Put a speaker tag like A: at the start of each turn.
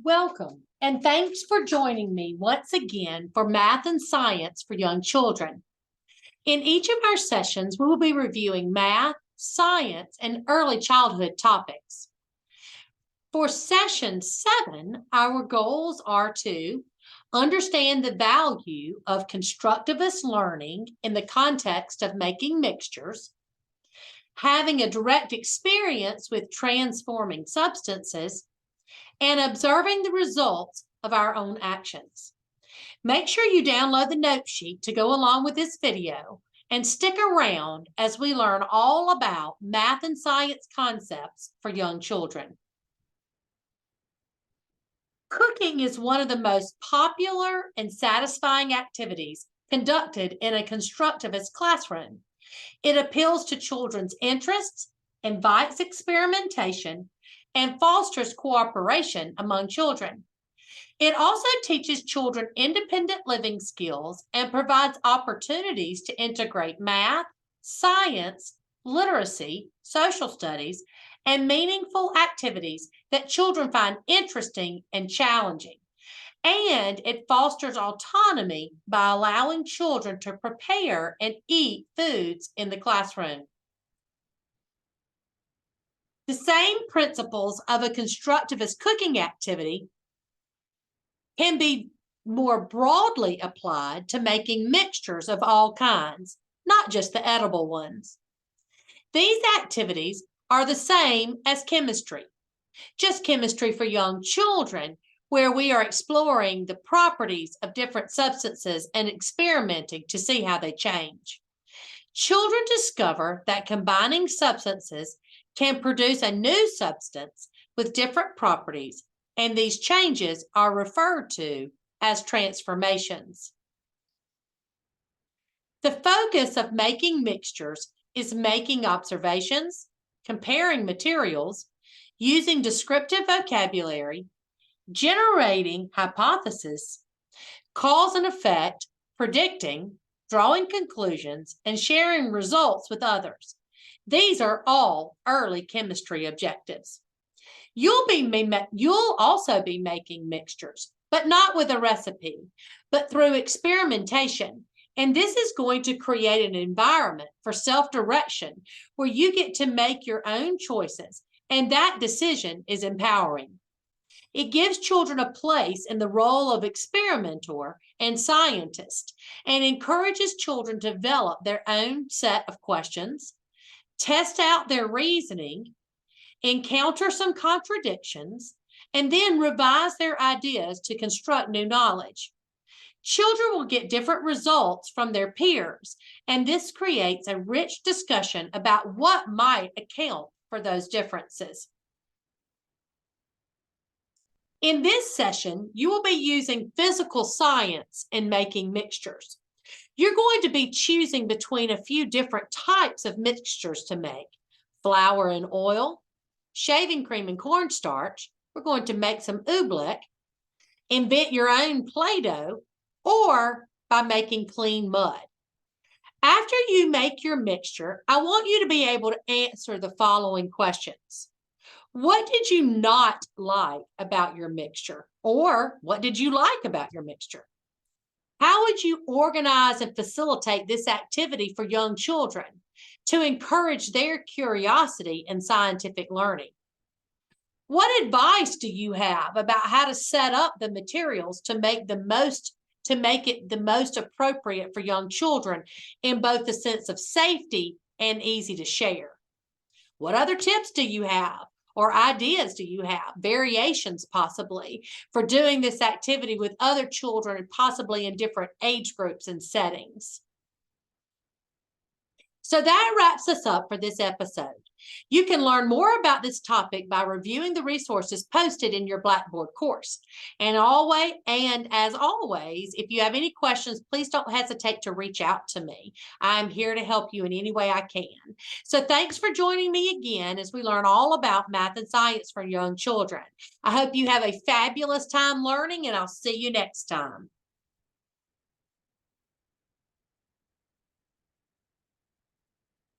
A: Welcome, and thanks for joining me once again for Math and Science for Young Children. In each of our sessions, we will be reviewing math, science, and early childhood topics. For session 7, our goals are to understand the value of constructivist learning in the context of making mixtures, having a direct experience with transforming substances, and observing the results of our own actions. Make sure you download the note sheet to go along with this video and stick around as we learn all about math and science concepts for young children. Cooking is one of the most popular and satisfying activities conducted in a constructivist classroom. It appeals to children's interests, invites experimentation, and fosters cooperation among children. It also teaches children independent living skills and provides opportunities to integrate math, science, literacy, social studies, and meaningful activities that children find interesting and challenging. And it fosters autonomy by allowing children to prepare and eat foods in the classroom. The same principles of a constructivist cooking activity can be more broadly applied to making mixtures of all kinds, not just the edible ones. These activities are the same as chemistry, just chemistry for young children, where we are exploring the properties of different substances and experimenting to see how they change. Children discover that combining substances can produce a new substance with different properties, and these changes are referred to as transformations. The focus of making mixtures is making observations, comparing materials, using descriptive vocabulary, generating hypotheses, cause and effect, predicting, drawing conclusions, and sharing results with others. These are all early chemistry objectives. You'll also be making mixtures, but not with a recipe, but through experimentation. And this is going to create an environment for self-direction where you get to make your own choices, and that decision is empowering. It gives children a place in the role of experimenter and scientist and encourages children to develop their own set of questions, test out their reasoning, encounter some contradictions, and then revise their ideas to construct new knowledge. Children will get different results from their peers, and this creates a rich discussion about what might account for those differences. In this session, you will be using physical science in making mixtures. You're going to be choosing between a few different types of mixtures to make: flour and oil, shaving cream and cornstarch. We're going to make some oobleck, invent your own Play-Doh, or by making clean mud. After you make your mixture, I want you to be able to answer the following questions. What did you not like about your mixture? Or what did you like about your mixture? How would you organize and facilitate this activity for young children to encourage their curiosity in scientific learning? What advice do you have about how to set up the materials to make it the most appropriate for young children in both the sense of safety and easy to share? What other tips do you have? Or ideas do you have, variations possibly, for doing this activity with other children, possibly in different age groups and settings? So that wraps us up for this episode. You can learn more about this topic by reviewing the resources posted in your Blackboard course. And as always, if you have any questions, please don't hesitate to reach out to me. I'm here to help you in any way I can. So thanks for joining me again as we learn all about math and science for young children. I hope you have a fabulous time learning, and I'll see you next time.